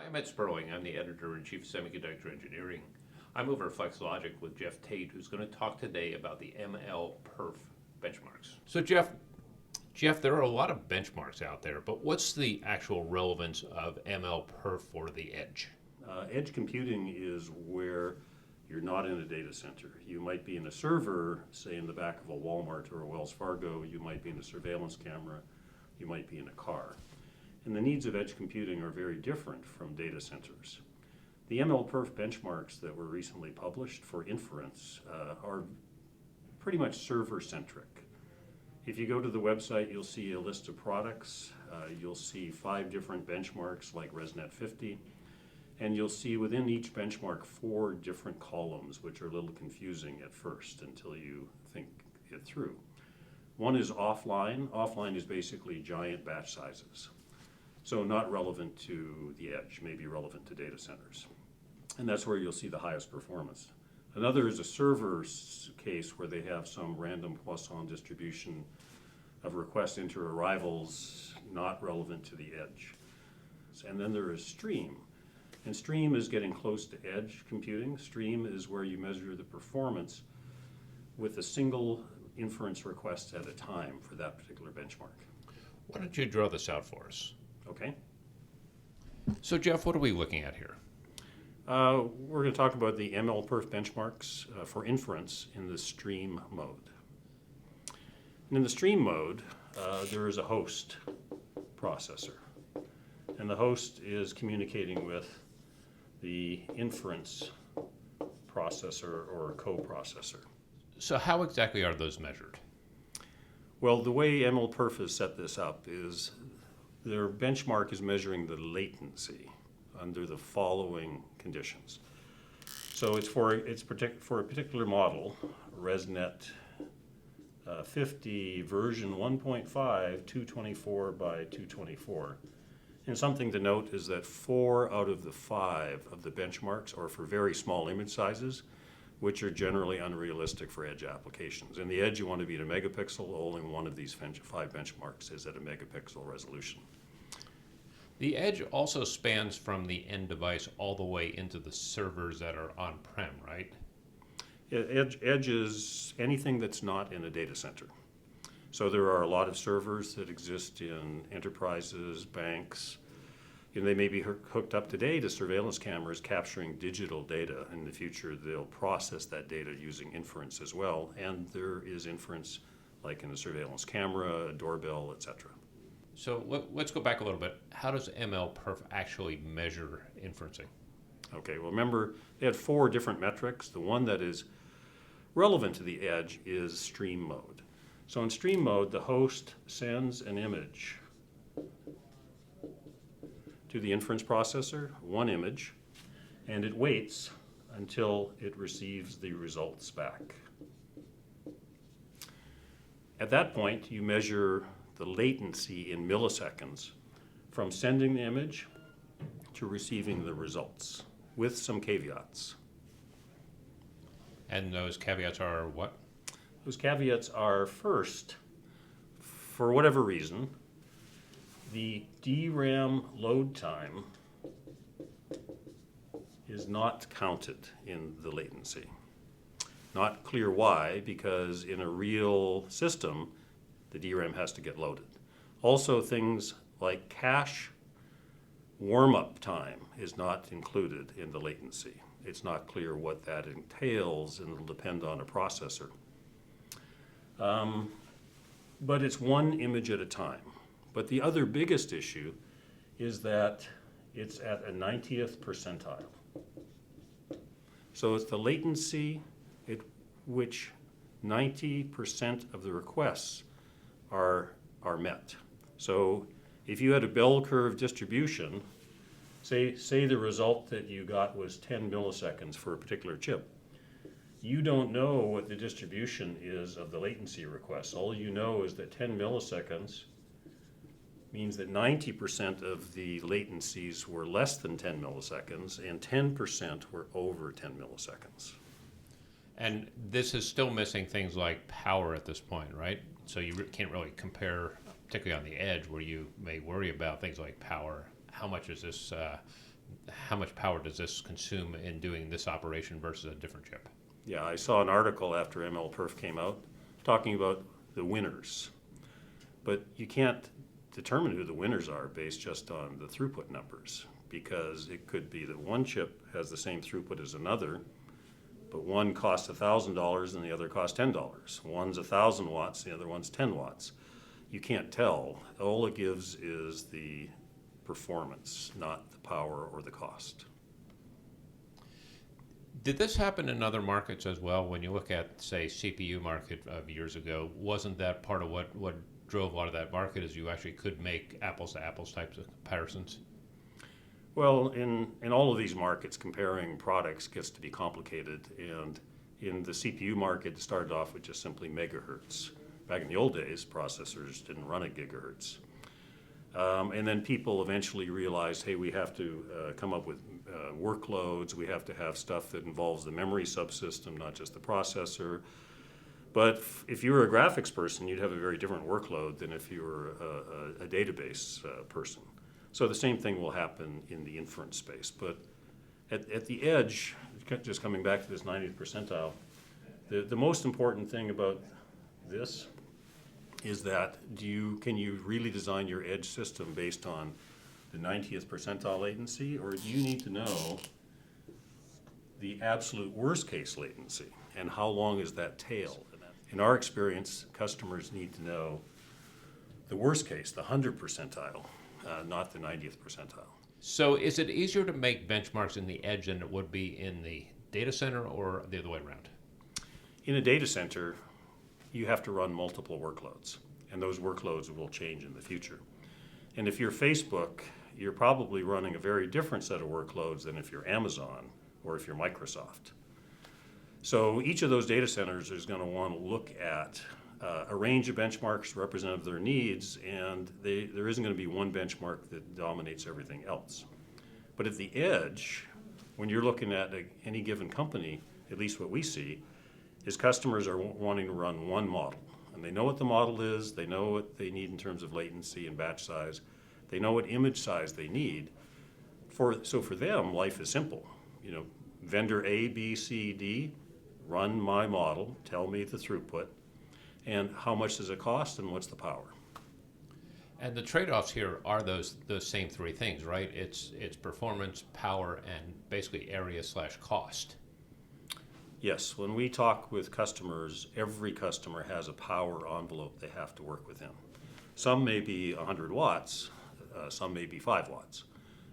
I'm Ed Sperling. I'm the editor-in-chief of Semiconductor Engineering. I'm over at Flex Logix with Geoff Tate, who's going to talk today about the MLPerf benchmarks. So Geoff, there are a lot of benchmarks out there, but what's the actual relevance of MLPerf for the edge? Edge computing is where you're not in a data center. You might be in a server, say in the back of a Walmart or a Wells Fargo. You might be in a surveillance camera. You might be in a car. And the needs of edge computing are very different from data centers. The MLPerf benchmarks that were recently published for inference are pretty much server-centric. If you go to the website, you'll see a list of products. You'll see 5 different benchmarks like ResNet 50. And you'll see within each benchmark 4 different columns, which are a little confusing at first until you think it through. One is offline. Offline is basically giant batch sizes. So not relevant to the edge, maybe relevant to data centers. And that's where you'll see the highest performance. Another is a server case where they have some random Poisson distribution of request inter-arrivals not relevant to the edge. And then there is stream. And stream is getting close to edge computing. Stream is where you measure the performance with a single inference request at a time for that particular benchmark. Why don't you draw this out for us? Okay. So Geoff, what are we looking at here? We're going to talk about the MLPerf benchmarks for inference in the stream mode. And in the stream mode, there is a host processor. And the host is communicating with the inference processor or coprocessor. So how exactly are those measured? Well, the way MLPerf has set this up is their benchmark is measuring the latency under the following conditions. So it's for a particular model, ResNet 50 version 1.5, 224 by 224. And something to note is that 4 out of the 5 of the benchmarks are for very small image sizes, which are generally unrealistic for edge applications. In the edge, you want to be at a megapixel. Only one of these 5 benchmarks is at a megapixel resolution. The edge also spans from the end device all the way into the servers that are on-prem, right? Edge is anything that's not in a data center. So there are a lot of servers that exist in enterprises, banks, and they may be hooked up today to surveillance cameras capturing digital data. In the future, they'll process that data using inference as well, and there is inference like in a surveillance camera, a doorbell, etc. So let's go back a little bit. How does MLPerf actually measure inferencing? Okay, well remember, they had 4 different metrics. The one that is relevant to the edge is stream mode. So in stream mode, the host sends an image to the inference processor, one image, and it waits until it receives the results back. At that point, you measure the latency in milliseconds from sending the image to receiving the results, with some caveats. And those caveats are what? Those caveats are, first, for whatever reason, the DRAM load time is not counted in the latency. Not clear why, because in a real system, the DRAM has to get loaded. Also, things like cache warm-up time is not included in the latency. It's not clear what that entails, and it'll depend on a processor. But it's one image at a time. But the other biggest issue is that it's at a 90th percentile. So it's the latency at which 90% of the requests are met. So if you had a bell curve distribution, say the result that you got was 10 milliseconds for a particular chip, you don't know what the distribution is of the latency requests. All you know is that 10 milliseconds means that 90% of the latencies were less than 10 milliseconds and 10% were over 10 milliseconds. And this is still missing things like power at this point, right? So you can't really compare, particularly on the edge, where you may worry about things like power. How much is this how much power does this consume in doing this operation versus a different chip? Yeah, I saw an article after MLPerf came out talking about the winners. But you can't determine who the winners are based just on the throughput numbers, because it could be that one chip has the same throughput as another, but one costs $1,000 and the other costs $10. One's 1,000 watts, the other one's 10 watts. You can't tell. All it gives is the performance, not the power or the cost. Did this happen in other markets as well? When you look at, say, CPU market of years ago, wasn't that part of what drove a lot of that market, is you actually could make apples to apples types of comparisons? Well, in all of these markets, comparing products gets to be complicated. And in the CPU market, it started off with just simply megahertz. Back in the old days, processors didn't run at gigahertz. And then people eventually realized, hey, we have to come up with workloads. We have to have stuff that involves the memory subsystem, not just the processor. But if you were a graphics person, you'd have a very different workload than if you were a database person. So the same thing will happen in the inference space. But at the edge, just coming back to this 90th percentile, the most important thing about this is that can you really design your edge system based on the 90th percentile latency, or do you need to know the absolute worst case latency, and how long is that tail? In our experience, customers need to know the worst case, the 100th percentile, not the 90th percentile. So is it easier to make benchmarks in the edge than it would be in the data center, or the other way around? In a data center, you have to run multiple workloads, and those workloads will change in the future. And if you're Facebook, you're probably running a very different set of workloads than if you're Amazon or if you're Microsoft. So each of those data centers is going to want to look at a range of benchmarks representative of their needs, and there isn't going to be one benchmark that dominates everything else. But at the edge, when you're looking at any given company, at least what we see, is customers are wanting to run one model. And they know what the model is, they know what they need in terms of latency and batch size, they know what image size they need. So for them, life is simple. Vendor A, B, C, D, run my model, tell me the throughput, and how much does it cost, and what's the power. And the trade-offs here are those same three things, right? It's performance, power, and basically area/cost. Yes, when we talk with customers, every customer has a power envelope they have to work within. Some may be 100 watts, some may be 5 watts.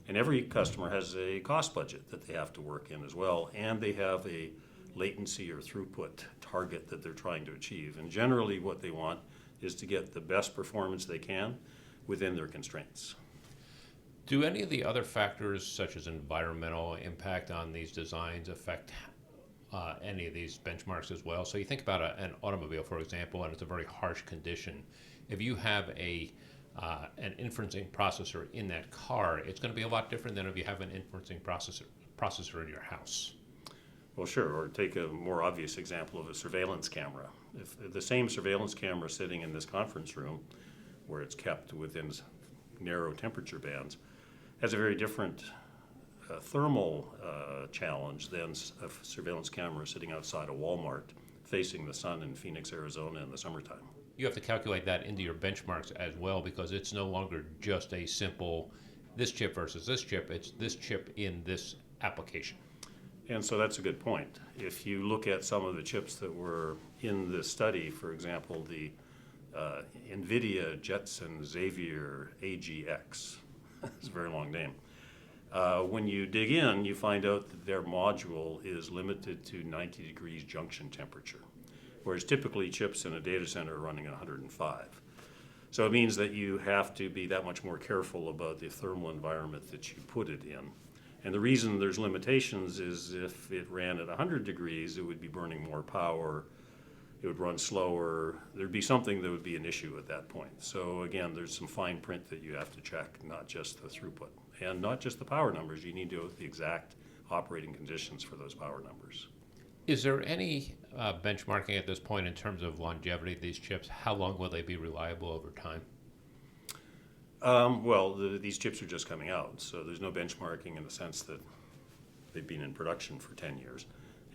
And every customer has a cost budget that they have to work in as well, and they have a latency or throughput target that they're trying to achieve. And generally what they want is to get the best performance they can within their constraints. Do any of the other factors, such as environmental impact on these designs, affect any of these benchmarks as well? So you think about an automobile, for example, and it's a very harsh condition. If you have an inferencing processor in that car, it's going to be a lot different than if you have an inferencing processor in your house. Well, sure. Or take a more obvious example of a surveillance camera. If the same surveillance camera sitting in this conference room, where it's kept within narrow temperature bands, has a very different thermal challenge than a surveillance camera sitting outside a Walmart facing the sun in Phoenix, Arizona in the summertime. You have to calculate that into your benchmarks as well, because it's no longer just a simple this chip versus this chip. It's this chip in this application. And so that's a good point. If you look at some of the chips that were in this study, for example, the NVIDIA Jetson Xavier AGX, it's a very long name. When you dig in, you find out that their module is limited to 90 degrees junction temperature, whereas typically chips in a data center are running at 105. So it means that you have to be that much more careful about the thermal environment that you put it in. And the reason there's limitations is if it ran at 100 degrees, it would be burning more power, it would run slower, there'd be something that would be an issue at that point. So again, there's some fine print that you have to check, not just the throughput. And not just the power numbers, you need to know the exact operating conditions for those power numbers. Is there any benchmarking at this point in terms of longevity of these chips? How long will they be reliable over time? These chips are just coming out, so there's no benchmarking in the sense that they've been in production for 10 years.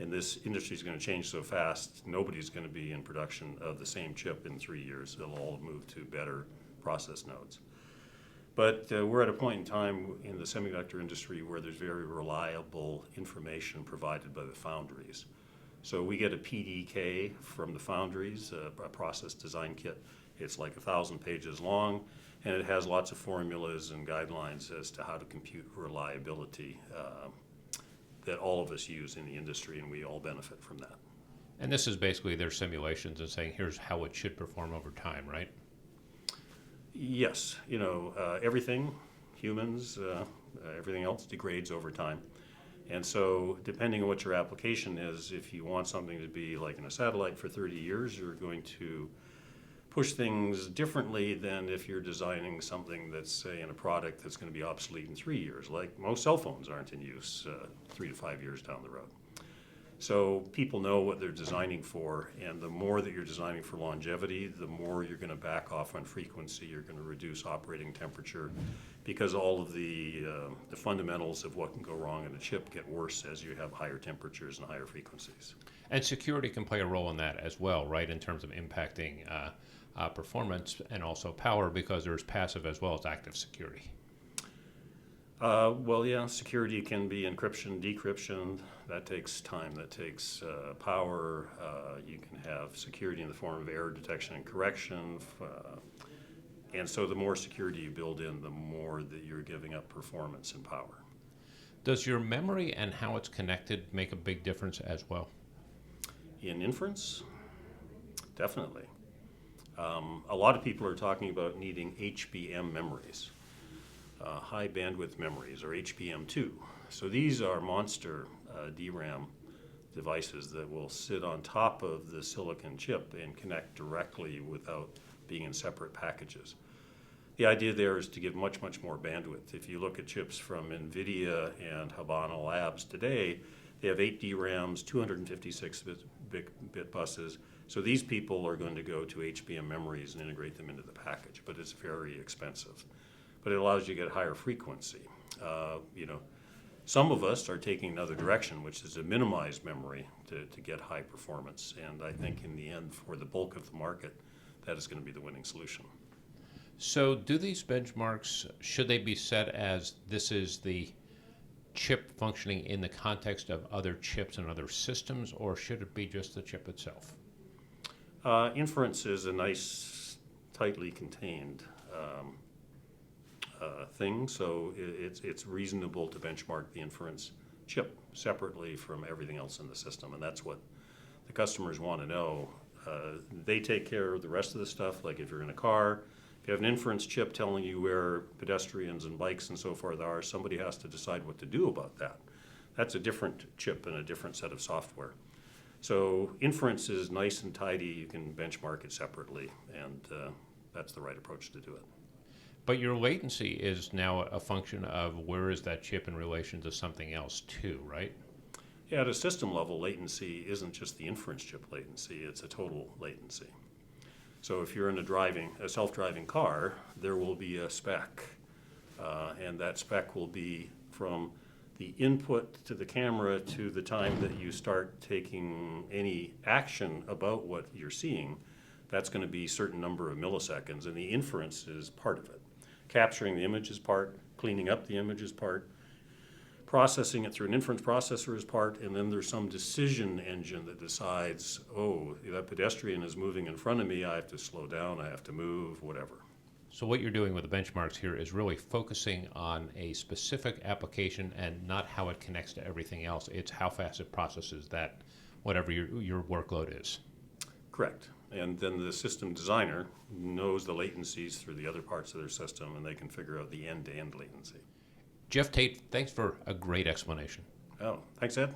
And this industry is going to change so fast, nobody's going to be in production of the same chip in 3 years. They'll all move to better process nodes. But we're at a point in time in the semiconductor industry where there's very reliable information provided by the foundries. So we get a PDK from the foundries, a process design kit. It's like 1,000 pages long, and it has lots of formulas and guidelines as to how to compute reliability that all of us use in the industry, and we all benefit from that. And this is basically their simulations and saying, here's how it should perform over time, right? Yes, everything, humans, everything else degrades over time. And so depending on what your application is, if you want something to be like in a satellite for 30 years, you're going to push things differently than if you're designing something that's, say, in a product that's going to be obsolete in 3 years. Like most cell phones aren't in use 3 to 5 years down the road. So people know what they're designing for, and the more that you're designing for longevity, the more you're going to back off on frequency, you're going to reduce operating temperature, because all of the fundamentals of what can go wrong in a chip get worse as you have higher temperatures and higher frequencies. And security can play a role in that as well, right, in terms of impacting performance and also power, because there's passive as well as active security. Security can be encryption, decryption. That takes time, that takes power. You can have security in the form of error detection and correction. And so the more security you build in, the more that you're giving up performance and power. Does your memory and how it's connected make a big difference as well? In inference, definitely. A lot of people are talking about needing HBM memories, high bandwidth memories, or HBM2. So these are monster DRAM devices that will sit on top of the silicon chip and connect directly without being in separate packages. The idea there is to give much, much more bandwidth. If you look at chips from NVIDIA and Habana Labs today, they have 8 DRAMs, 256-bit buses. So these people are going to go to HBM memories and integrate them into the package, but it's very expensive. But it allows you to get higher frequency. Some of us are taking another direction, which is to minimize memory to get high performance. And I think in the end, for the bulk of the market, that is going to be the winning solution. So do these benchmarks, should they be set as this is the chip functioning in the context of other chips and other systems, or should it be just the chip itself? Inference is a nice, tightly contained thing, so it's reasonable to benchmark the inference chip separately from everything else in the system, and that's what the customers want to know. They take care of the rest of the stuff, like if you're in a car, if you have an inference chip telling you where pedestrians and bikes and so forth are, somebody has to decide what to do about that. That's a different chip and a different set of software. So inference is nice and tidy. You can benchmark it separately, and that's the right approach to do it. But your latency is now a function of where is that chip in relation to something else too, right? Yeah, at a system level, latency isn't just the inference chip latency, it's a total latency. So if you're in a self-driving car, there will be a spec, and that spec will be from the input to the camera to the time that you start taking any action about what you're seeing. That's going to be a certain number of milliseconds, and the inference is part of it. Capturing the image is part, cleaning up the image is part, processing it through an inference processor is part, and then there's some decision engine that decides, oh, that pedestrian is moving in front of me, I have to slow down, I have to move, whatever. So what you're doing with the benchmarks here is really focusing on a specific application and not how it connects to everything else. It's how fast it processes that, whatever your workload is. Correct. And then the system designer knows the latencies through the other parts of their system, and they can figure out the end-to-end latency. Geoff Tate, thanks for a great explanation. Oh, thanks, Ed.